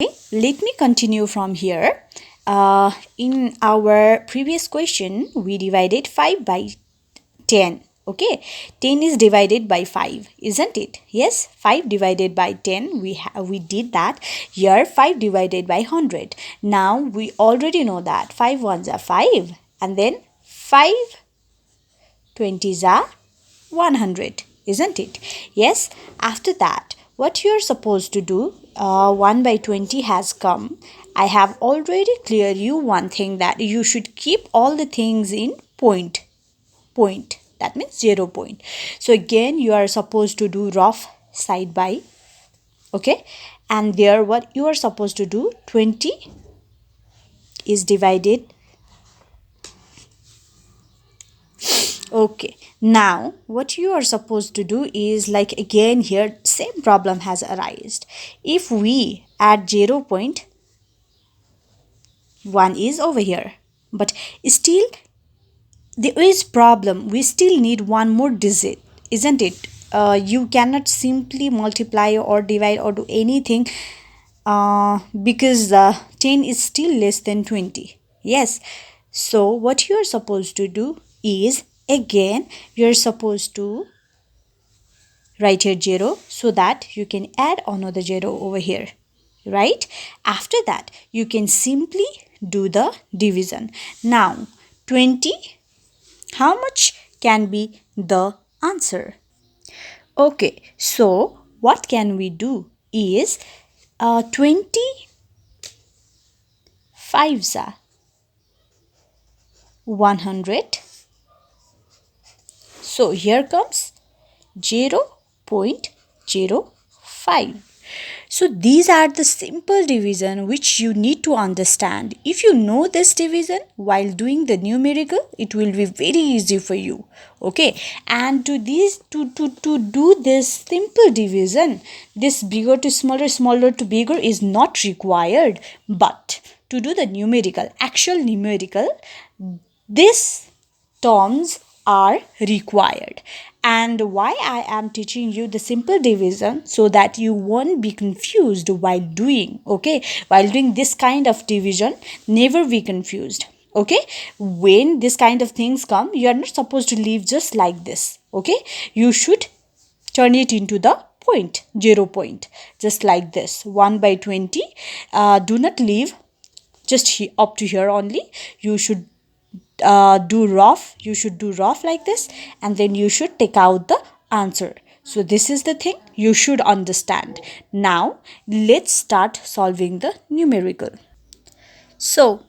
Let me continue from here. In our previous question, we divided 5 by 10. Okay, 10 is divided by 5, isn't it? Yes, 5 divided by 10, we did that. Here 5 divided by 100. Now we already know that 5 ones are 5, and then 5 20s are 100, isn't it? Yes. After that, what you're supposed to do, 1 by 20 has come. I have already cleared you one thing, that you should keep all the things in point, that means 0 point. So again, you are supposed to do rough side by, okay, and there what you are supposed to do, 20 is divided. Okay, now what you are supposed to do is, like, again here same problem has arisen. If we add 0 point, 1 is over here, but still there is problem. We still need one more digit, isn't it? You cannot simply multiply or divide or do anything, because 10 is still less than 20. Yes, so what you are supposed to do is, again you're supposed to write here 0, so that you can add another 0 over here, right? After that, you can simply do the division. Now 20, how much can be the answer? Okay, so what can we do is, 20 fives are 100. So here comes 0.05. So these are the simple division which you need to understand. If you know this division while doing the numerical, it will be very easy for you. Okay, and to do this simple division, this bigger to smaller, smaller to bigger is not required. But to do the numerical, actual numerical, these terms are required. And why I am teaching you the simple division, so that you won't be confused while doing, okay, while doing this kind of division, never be confused. Okay, when this kind of things come, you are not supposed to leave just like this. Okay, you should turn it into the point, 0 point, just like this. 1 by 20, do not leave just up to here only. You should do rough like this, and then you should take out the answer. So this is the thing you should understand. Now let's start solving the numerical. So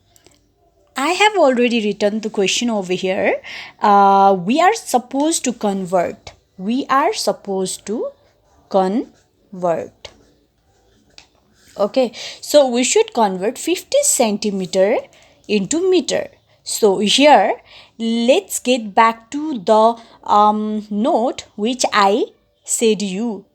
I have already written the question over here. We are supposed to convert. Okay, so we should convert 50 centimeter into meter. So here, let's get back to the note which I said you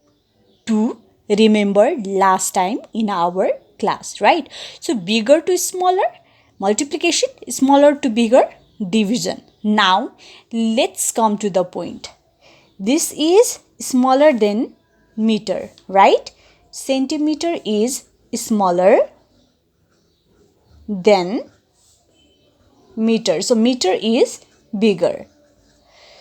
to remember last time in our class, right? So bigger to smaller, multiplication, smaller to bigger, division. Now let's come to the point. This is smaller than meter, right? Centimeter is smaller than meter. So meter is bigger.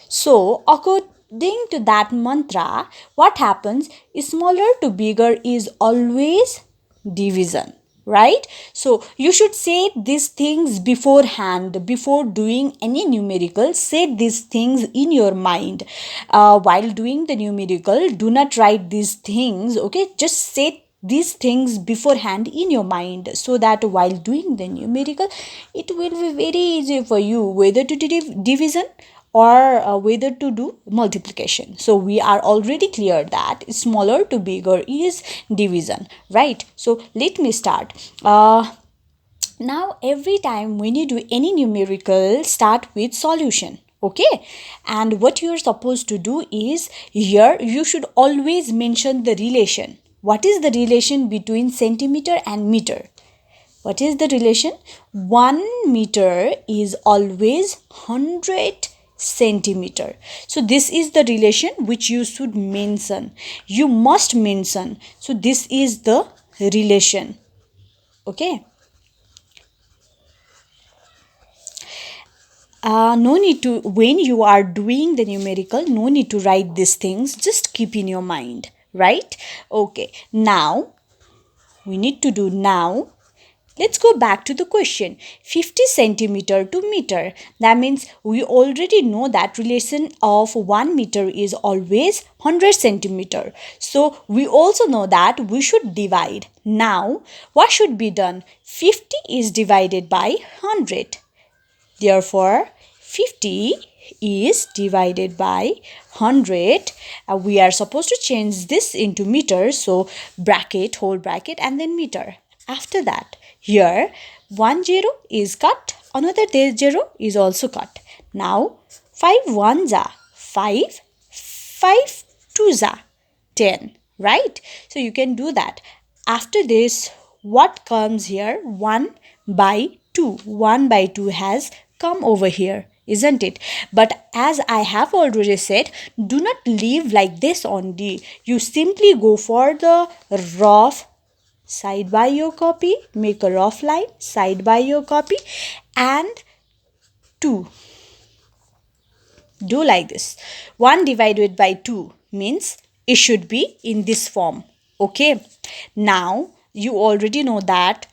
So according to that mantra, what happens? Smaller to bigger is always division, right? So you should say these things beforehand. Before doing any numerical, say these things in your mind. While doing the numerical, do not write these things, okay? Just say these things beforehand in your mind, so that while doing the numerical, it will be very easy for you whether to do division or whether to do multiplication. So we are already clear that smaller to bigger is division, right? So let me start. Now every time when you do any numerical, start with solution. Okay, and what you are supposed to do is, here you should always mention the relation. What is the relation between centimeter and meter? What is the relation? 1 meter is always 100 centimeter. So this is the relation which you should mention. You must mention. So this is the relation. Okay. No need to, when you are doing the numerical, no need to write these things, just keep in your mind, right? Okay, now we need to do now. Let's go back to the question. 50 centimeter to meter. That means we already know that relation of 1 meter is always 100 centimeter. So we also know that we should divide. Now what should be done? 50 is divided by 100. Therefore, 50 is divided by 100. We are supposed to change this into meters. So bracket, whole bracket, and then meter. After that, here one zero is cut, another zero is also cut. Now 5 ones are 5, 5 twos are 10, right? So you can do that. After this, what comes here? 1 by 2. 1 by 2 has come over here, isn't it? But as I have already said, do not leave like this only. You simply go for the rough side by your copy, make a rough line side by your copy, and 2. Do like this. 1 divided by 2 means it should be in this form. Okay. Now you already know that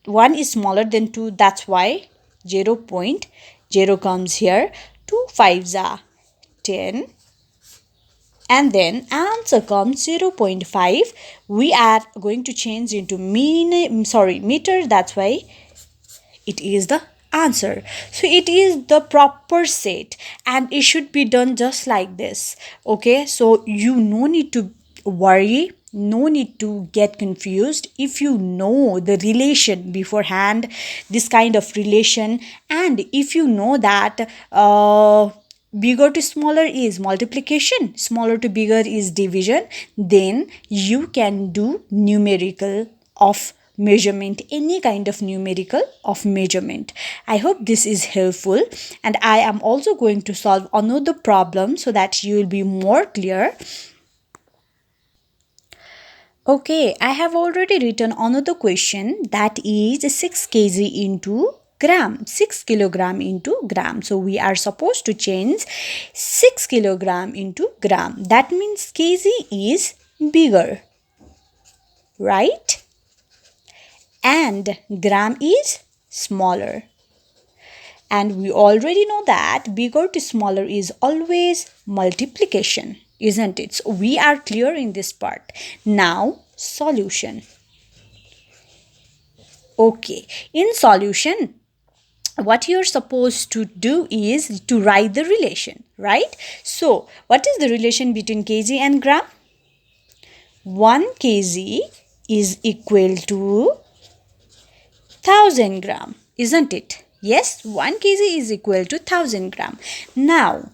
1 is smaller than 2. That's why 0.0 comes here. 2 5s are 10. And then answer comes 0.5. We are going to change into meter. That's why it is the answer. So it is the proper set, and it should be done just like this. Okay, so you no need to worry, no need to get confused. If you know the relation beforehand, this kind of relation, and if you know that bigger to smaller is multiplication, smaller to bigger is division, then you can do numerical of measurement, any kind of numerical of measurement. I hope this is helpful, and I am also going to solve another problem so that you will be more clear. Okay, I have already written another question, that is 6 kg into gram, 6 kilogram into gram. So we are supposed to change 6 kilogram into gram. That means kg is bigger, right? And gram is smaller. And we already know that bigger to smaller is always multiplication, isn't it? So we are clear in this part. Now solution. Okay, in solution, what you're supposed to do is to write the relation, right? So what is the relation between kg and gram? 1 kg is equal to 1000 gram, isn't it? Yes, 1 kg is equal to 1000 gram. Now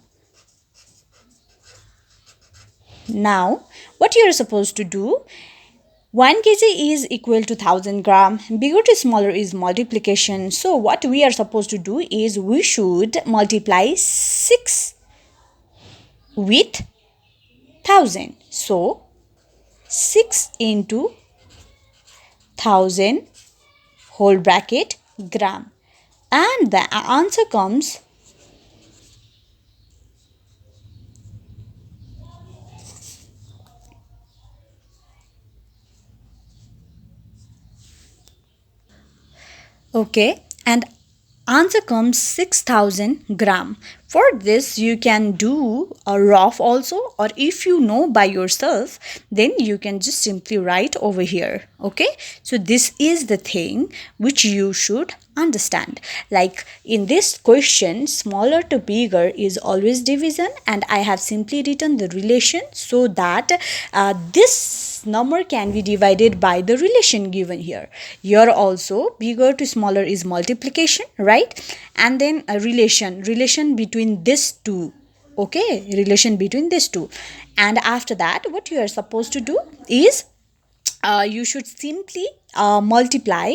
what you are supposed to do? 1 kg is equal to 1000 gram. Bigger to smaller is multiplication. So what we are supposed to do is we should multiply 6 with 1000. So 6 into 1000 whole bracket gram, and the answer comes okay, and answer comes 6000 gram. For this you can do a rough also, or if you know by yourself, then you can just simply write over here. Okay, so this is the thing which you should understand. Like in this question, smaller to bigger is always division, and I have simply written the relation so that this number can be divided by the relation given here. Here also bigger to smaller is multiplication, right? And then a relation between this two. Okay, relation between these two. And after that, what you are supposed to do is you should simply multiply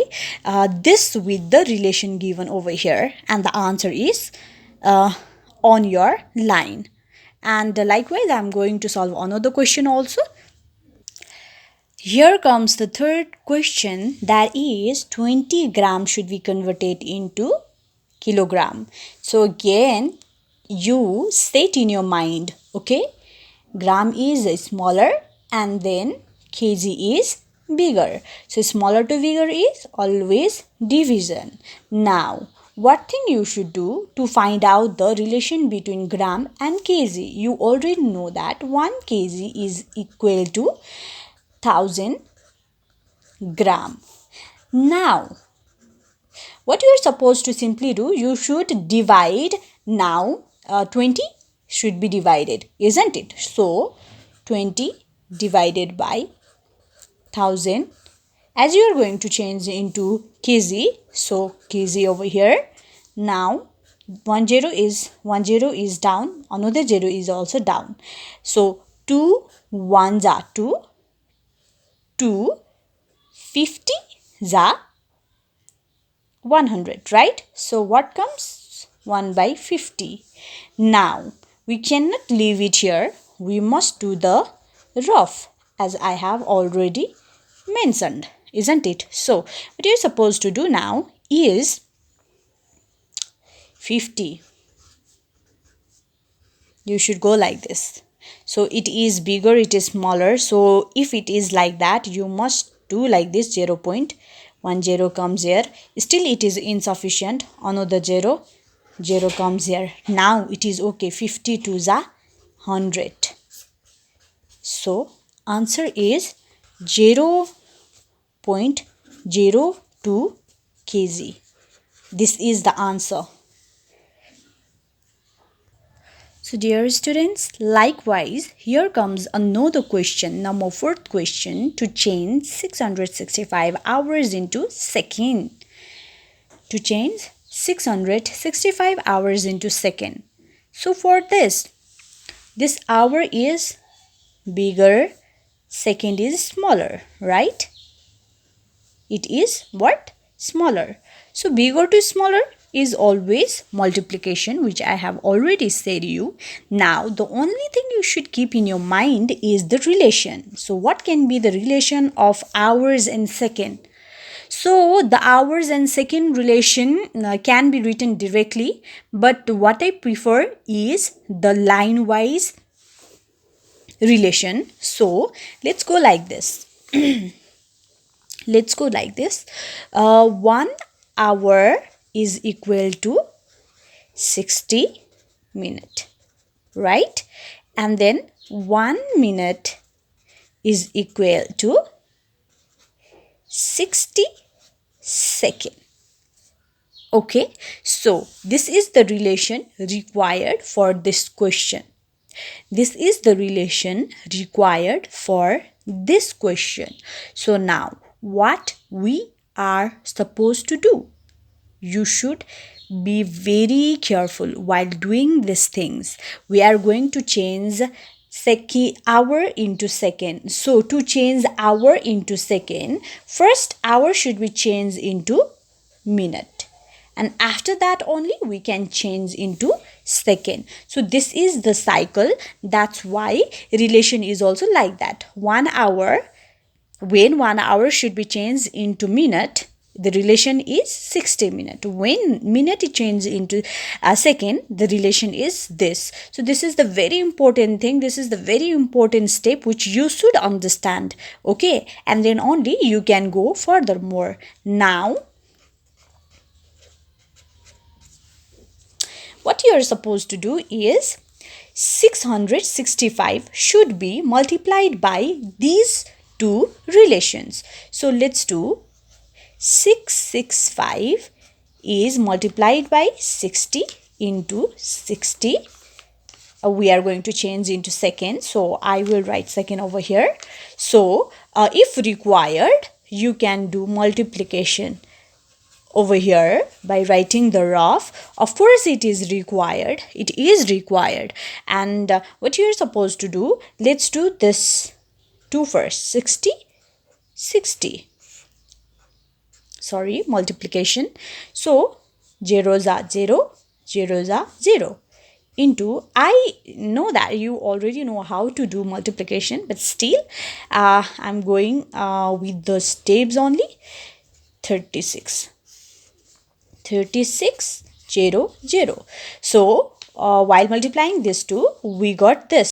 this with the relation given over here, and the answer is on your line. And likewise, I'm going to solve another question also. Here comes the third question, that is 20 gram should be converted into kilogram. So again you state in your mind, okay, gram is smaller and then kg is bigger. So smaller to bigger is always division. Now what thing you should do to find out the relation between gram and kg? You already know that 1 kg is equal to 1000 gram. Now what you are supposed to simply do, you should divide. Now 20 should be divided, isn't it? So 20 divided by 1000, as you are going to change into kg, so kg over here. Now one zero is down, another zero is also down, so 2 ones are 2, 2 50 za 100, right? So what comes? 1 by 50. Now we cannot leave it here, we must do the rough as I have already mentioned, isn't it? So what you're supposed to do now is 50. You should go like this. So it is bigger, it is smaller. So if it is like that, you must do like this. 0.10 comes here. Still it is insufficient. Another 0 comes here. Now it is okay. 50 to the 100. So answer is 0.02 kg. This is the answer. So dear students, likewise, here comes another question, number 4th question, to change 665 hours into second. To change 665 hours into second. So for this hour is bigger, second is smaller, right? It is what? Smaller. So bigger to smaller is always multiplication, which I have already said you. Now the only thing you should keep in your mind is the relation. So what can be the relation of hours and second? So the hours and second relation can be written directly, but what I prefer is the line wise relation. So let's go like this. Let's go like this. 1 hour is equal to 60 minutes, right? And then 1 minute is equal to 60 seconds. Okay, so this is the relation required for this question. This is the relation required for this question. So now what we are supposed to do? You should be very careful while doing these things. We are going to change hour into second. So to change hour into second, first hour should be changed into minute, and after that only we can change into second. So this is the cycle. That's why relation is also like that. 1 hour, when 1 hour should be changed into minute, the relation is 60 minutes. When minute is changed into a second, the relation is this. So this is the very important thing. This is the very important step which you should understand. Okay, and then only you can go furthermore. Now what you are supposed to do is 665 should be multiplied by these two relations. So let's do 665 is multiplied by 60 into 60. We are going to change into second. So I will write second over here. So if required, you can do multiplication over here by writing the rough. Of course it is required. It is required. And what you are supposed to do, let's do this 2 first. 60, 60. Sorry, multiplication. So zeros are 0, zeros are 0. into, I know that you already know how to do multiplication, but still I'm going with the steps only. 36, 36, 0, 0. So while multiplying this two, we got this.